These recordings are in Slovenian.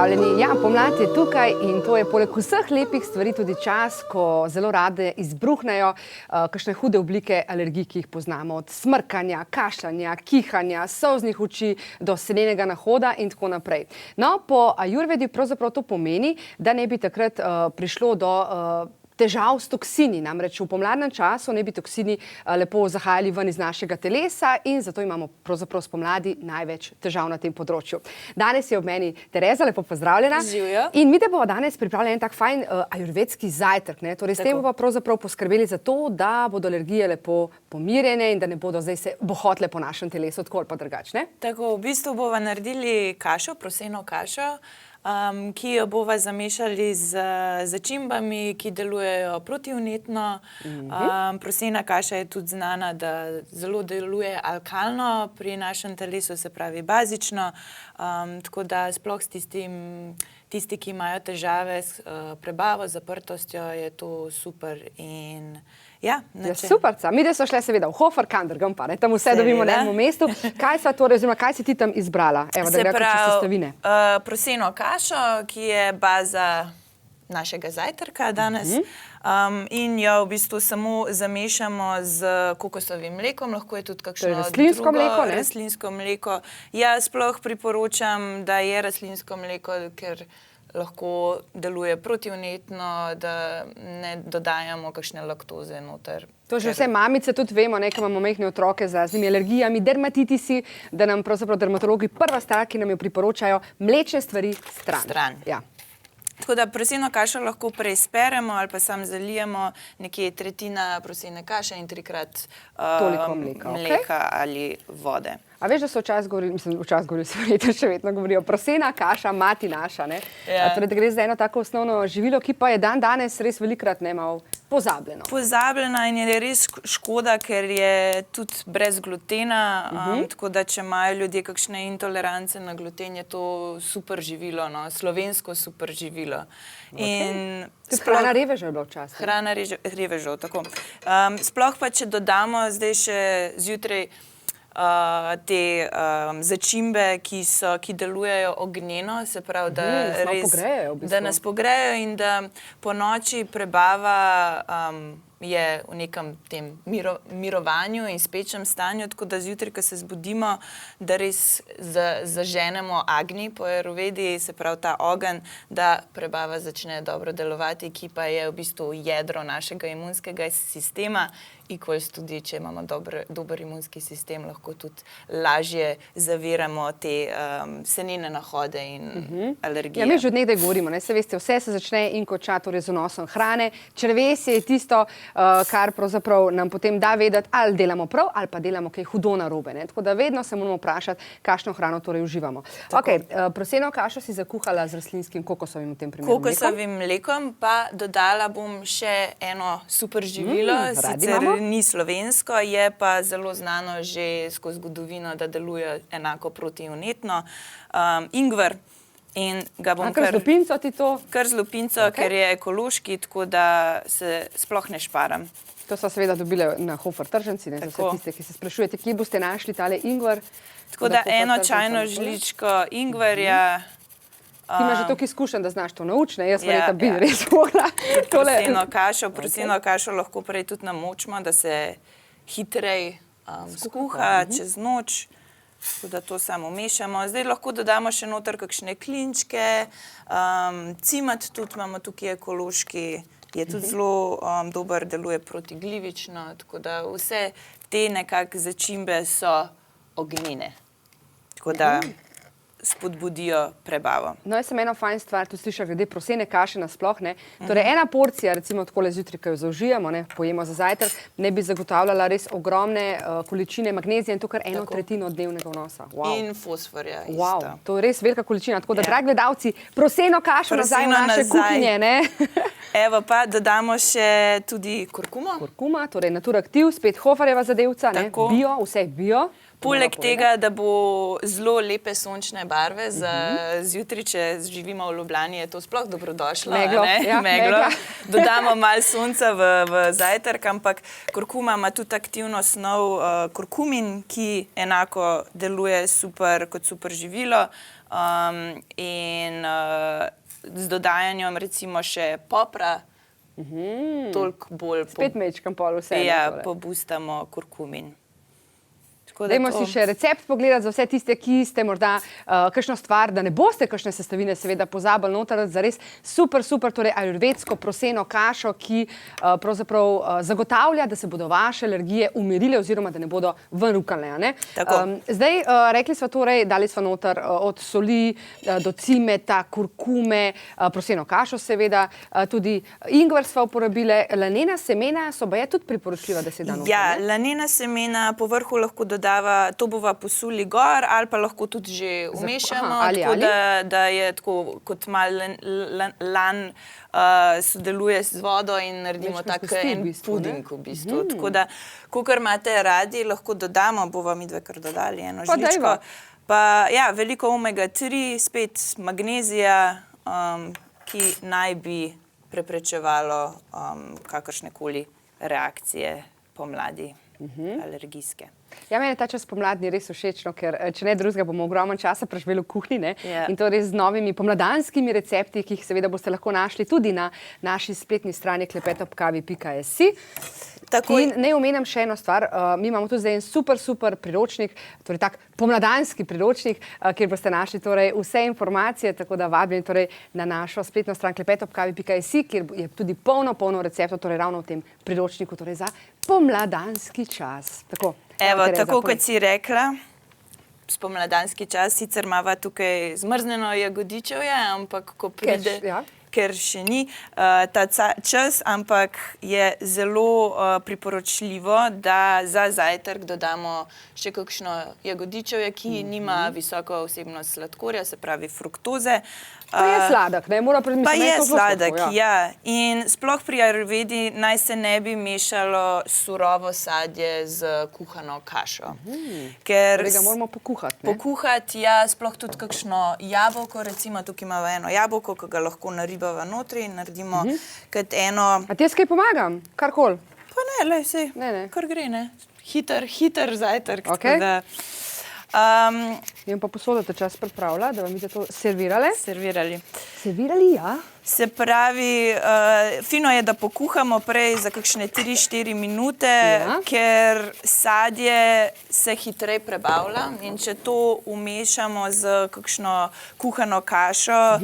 pozdravljeni. Ja, pomlad je tukaj in to je poleg vseh lepih stvari tudi čas, ko zelo rade izbruhnejo kakšne hude oblike alergij, ki jih poznamo. Od smrkanja, kašljanja, kihanja, solznih oči do senenega nahoda in tako naprej. No, po ajurvedi pravzaprav to pomeni, da ne bi takrat prišlo do težav s toksini. Namreč v pomladnem času ne bi toksini lepo zahajali ven iz našega telesa in zato imamo pravzaprav spomladi največ težav na tem področju. Danes je ob meni Tereza, lepo pozdravljena. Živjo. In mi te bomo danes pripravljali en tak fajn ajurvedski zajtrk. Torej s tem bomo pravzaprav poskrbeli za to, da bodo alergije lepo pomirjene in da ne bodo zdaj se bohotile po našem telesu, tako ali pa drugače, ne? Tako, v bistvu bova naredili kašo, proseno kašo, ki jo bova zamešali z začimbami, ki delujejo protivnetno. Prosena kaša je tudi znana, da zelo deluje alkalno pri našem telesu, se pravi bazično, tako da sploh s tisti, ki imajo težave s prebavo, zaprtostjo, je to super in ja, superca. Mi so šle seveda v Hofer, Kandergam pa, tam vse dobimo na enem mestu. Kaj sva torej, oziroma kaj si ti tam izbrala? Evo, da gre čez sestavine. Proseno kašo, ki je baza našega zajtrka danes, in jo v bistvu samo zamešamo z kokosovim mlekom, lahko je tudi kakšno rastlinsko mleko, ne? Rastlinsko mleko. Jaz sploh priporočam, da je rastlinsko mleko, ker lahko deluje protivnetno, da ne dodajamo kakšne laktoze noter. To že vse mamice tudi vemo, nekaj imamo majhne otroke z raznimi alergijami, dermatitisi, da nam pravzaprav dermatologi prva stvar, ki nam jo priporočajo, mlečne stvari stran. Ja. Tako da proseno kašo lahko prej speremo ali pa sam zalijemo nekje tretjina prosene kaše in 3-krat toliko mleka ali vode. A veš, da so včasih govorili, še vedno govorijo, prosena kaša, mati naša, ne? Ja. Torej, da gre za eno tako osnovno živilo, ki pa je danes res velikrat malo pozabljeno. Pozabljena in je res škoda, ker je tudi brez glutena, tako da če imajo ljudje kakšne intolerance na gluten, je to super živilo, no? Slovensko super živilo. Tudi hrana revežev je bila včasih. Hrana revežev, tako. Sploh pa, če dodamo zdaj še zjutraj te začimbe, ki delujejo ognjeno, se pravi, da nas pogrejejo in da po noči prebava je v nekem tem mirovanju in spečem stanju, tako da zjutraj, ko se zbudimo, da res zaženemo agni po ajurvedi, se pravi ta ogenj, da prebava začne dobro delovati, ki pa je v bistvu jedro našega imunskega sistema. Equals tudi, če imamo dober imunski sistem, lahko tudi lažje zaviramo te senene nahode in alergije. Ja, mi že od nekdaj govorimo, ne? Se veste, vse se začne in konča torej z vnosom hrane. Črevesje je tisto, kar pravzaprav nam potem da vedeti, ali delamo prav, ali pa delamo kaj hudo narobe, ne? Tako da vedno se moramo vprašati, kakšno hrano torej uživamo. Okay, proseno kašo si zakuhala z rastlinskim kokosovim v tem primeru mlekom. Kokosovim mlekom, pa dodala bom še eno super živilo, sicer ni slovensko, je pa zelo znano že skozi zgodovino, da deluje enako protivnetno. Ingver. In ga bom kar z lupinco ti to? Kar z lupinco, ker je ekološki, tako da se sploh ne šparam. To so seveda dobile na Hofer tržnici, za vse tiste, ki se sprašujete, kje boste našli tale ingver. Tako da eno čajno žličko ingverja. Ti imaš že toliko izkušenj, da znaš to naučiti, jaz verjetno bi res mogla. Proseno kašo lahko prej tudi namočimo, da se hitreje skuha čez noč, da to samo mešamo. Zdaj lahko dodamo še noter kakšne klinčke, cimet tudi imamo tukaj ekološki, je tudi zelo dober, deluje protiglivično, tako da vse te nekako začimbe so ognjene. Tako da spodbudijo prebavo. No, jaz sem eno fajn stvar, tu slišala glede prosene kaše nasploh, ne. Torej, ena porcija, recimo takole zjutraj, ko jo zaužijemo, ne, pojemo za zajtrk, ne bi zagotavljala res ogromne količine magnezija in to kar 1/3 dnevnega vnosa. In fosforja isto. To je res velika količina, tako da, dragi gledalci, proseno kašo nazaj v naše kuhinje, ne. Evo pa, dodamo še tudi kurkumo. Kurkuma, torej Naturaktiv, spet Hoferjeva zadevca, ne, bio, vse bio. Poleg tega, da bo zelo lepe sončne barve za zjutraj, če živimo v Ljubljani, je to sploh dobrodošlo. Meglo. Dodamo malo sonca v zajtrk, ampak kurkuma ima tudi aktivno snov kurkumin, ki enako deluje super kot super živilo. in z dodajanjem recimo še popra, toliko bolj Spet mečkam pol vse. pobustamo kurkumin. Dajmo si še recept pogledati za vse tiste, ki ste morda kakšno stvar, da ne boste kakšne sestavine seveda pozabili noter, za res super, torej ajurvedsko proseno kašo, ki pravzaprav zagotavlja, da se bodo vaše alergije umirile oziroma da ne bodo ven rukale. Zdaj, rekli smo torej, dali smo noter od soli do cimeta, kurkume, proseno kašo seveda, tudi ingver smo uporabile, lanena semena so baje tudi priporočljiva, da se da noter. Ja, lanena semena po vrhu lahko to bova posuli gor ali pa lahko tudi že umešamo, tako da je tako kot malo lan sodeluje z vodo in naredimo tak en puding v bistvu. Tako da, kakor imate radi, lahko dodamo, bova midve kar dodali eno žličko. Pa ja, veliko omega-3, spet magnezija, ki naj bi preprečevalo kakršnekoli reakcije pomladi alergijske. Ja, meni je ta čas pomladni res všečno, ker če ne drugega bomo ogromno časa preživeli v kuhinji, in to res z novimi pomladanskimi recepti, ki jih seveda boste lahko našli tudi na naši spletni strani klepetobkavi.si. In ne omenjam še eno stvar, mi imamo tudi zdaj en super priročnik, torej tak pomladanski priročnik, kjer boste našli torej vse informacije, tako da vabljeni torej na našo spletno stran klepetobkavi.si, kjer je tudi polno receptov, torej ravno v tem priročniku, torej za pomladanski čas. Evo, tako kot si rekla, spomladanski čas, sicer imava tukaj zmrznjeno jagodičevje, ampak ko pride, ker še ni ta čas, ampak je zelo priporočljivo, da za zajtrk dodamo še kakšno jagodičevje, ki nima visoko vsebnost sladkorja, se pravi fruktoze. Pa je sladek, ne? Pa je sladek, ja. In sploh pri ajurvedi naj se ne bi mešalo surovo sadje z kuhano kašo. Ker ga moramo pokuhati, ne? Pokuhati, ja, sploh tudi kakšno jabolko, recimo tukaj imamo eno jabolko, ki ga lahko naribava notri in naredimo kot eno... A ti jaz kaj pomagam? Karkoli? Pa ne, lej, sej, kar gre, ne? Hiter zajtrk, tako da... Imam pa posodo ta čas pripravila, da vam vidite to servirali. Servirali, ja. Se pravi, fino je, da pokuhamo prej za kakšne 3-4 minute, ker sadje se hitreje prebavlja in če to umešamo z kakšno kuhano kašo,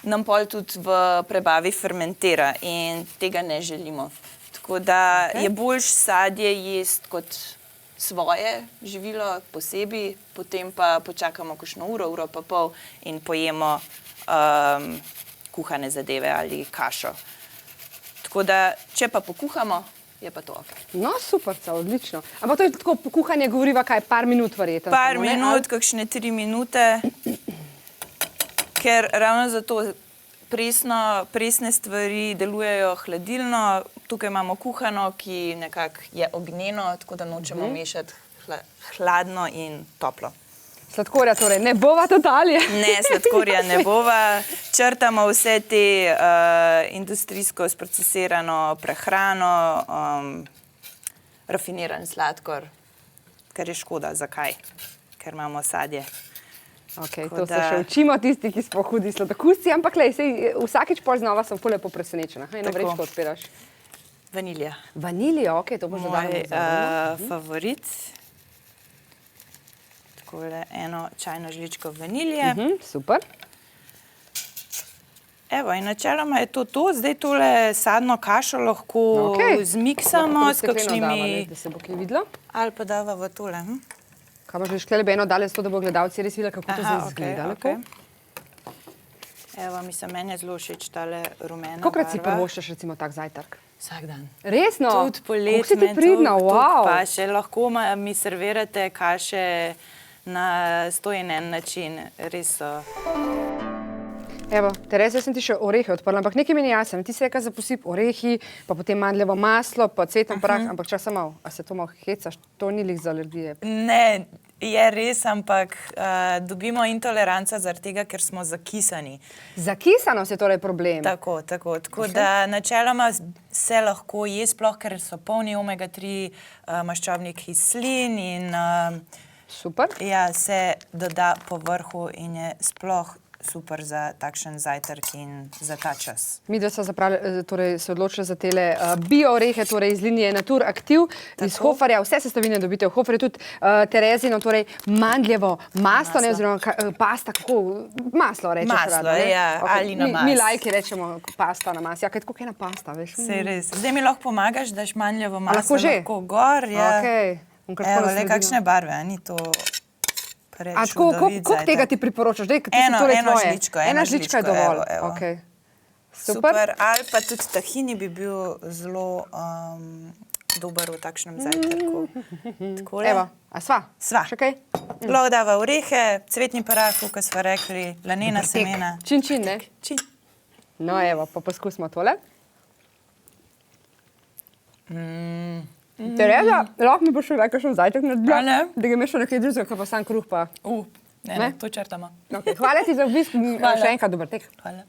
nam pol tudi v prebavi fermentira in tega ne želimo. Tako da je boljš sadje jesti kot svoje živilo posebej, potem pa počakamo kakšno uro pa pol in pojemo kuhane zadeve ali kašo. Tako da, če pa pokuhamo, je pa to ok. No, super, odlično. Ampak to je tako kuhanje, govoriva kaj, par minut verjetno? Par minut, kakšne 3 minute, ker ravno zato presne stvari delujejo hladilno. Tukaj imamo kuhano, ki nekako je ognjeno, tako da nočemo mešati hladno in toplo. Sladkorja torej ne bova dodali? Ne, sladkorja ne bova. Črtamo vse te industrijsko sprocesirano prehrano, rafiniran sladkor, kar je škoda. Zakaj? Ker imamo sadje. Ok, to se še učimo tisti, ki smo hudi sladokusci, ampak vsakič pol znova sem ful lepo presenečena. Eno vrečko odpiraš. Vanilija. Vanilija, ok, to boš dodala. Moj favorit. Takole eno čajno žličko vanilije. Super. Evo, in načeloma je to. Zdaj tole sadno kašo lahko zmiksamo s kakšnimi... Da se bo kaj videlo. Ali pa dava v tole. Kaj pa želiš klebe eno dale, zato da bo gledalci res videli, kako to zdaj izgleda lepo? Evo, mislim, meni je zelo všeč tale rumena barva. Kolikrat si prvoščaš recimo tak zajtrk? Vsak dan. Resno? Tudi poleti. Kako si ti pridna, wow! Pa še lahko mi servirate kaše na 101 način. Res so. Evo, Tereza, jaz sem ti še orehe odprla, ampak nekaj mi ni jasno. Ti si rekla za posip orehi, pa potem mandljevo maslo, pa cveten prah, ampak časa malo. A se to malo hecaš? To ni lih za alergije. Ne, je res, ampak dobimo intoleranco zaradi tega, ker smo zakisani. Zakisanost je torej problem? Tako. Tako da načeloma se lahko je, sploh ker so polni omega-3 maščobnih kislin in Super. Ja, se doda po vrhu in je sploh super za takšen zajtrk in za ta čas. Midva sva torej se odločila za tele bio orehe, torej iz linije Natur Aktiv, iz Hoferja. Vse sestavine dobite v Hoferju, tudi Terezino, torej mandljevo maslo, ne, oziroma pasta, kako maslo rečeš? Maslo, ja, ali na mas. Mi lajki rečemo pasta na mas. Ja, kaj tako ena pasta, veš? Sej res. Zdaj mi lahko pomagaš, daš mandljevo maslo lahko gor. Ja. Okay. Evo, le kakšne barve, a ni to... A tako, koliko tega ti priporočaš? Eno žličko. Ena žlička je dovolj. Evo. Okay. Super. Ali pa tudi tahini bi bil zelo dober v takšnem zajtrku. Takole. Evo, a sva? Sva. Še kaj? Lahko dava orehe, cvetni prah, kot smo rekli, lanena semena. Čin, ne? Čin. No, evo, pa poskusimo tole. Tereza, lahko mi bo še kakšen zajtrk naredila? Da ga imaš še nekaj drugega, kot pa sam kruh pa. Ne, to črtamo. Okay. Hvala ti za obisk, še enkrat dober tek. Hvala.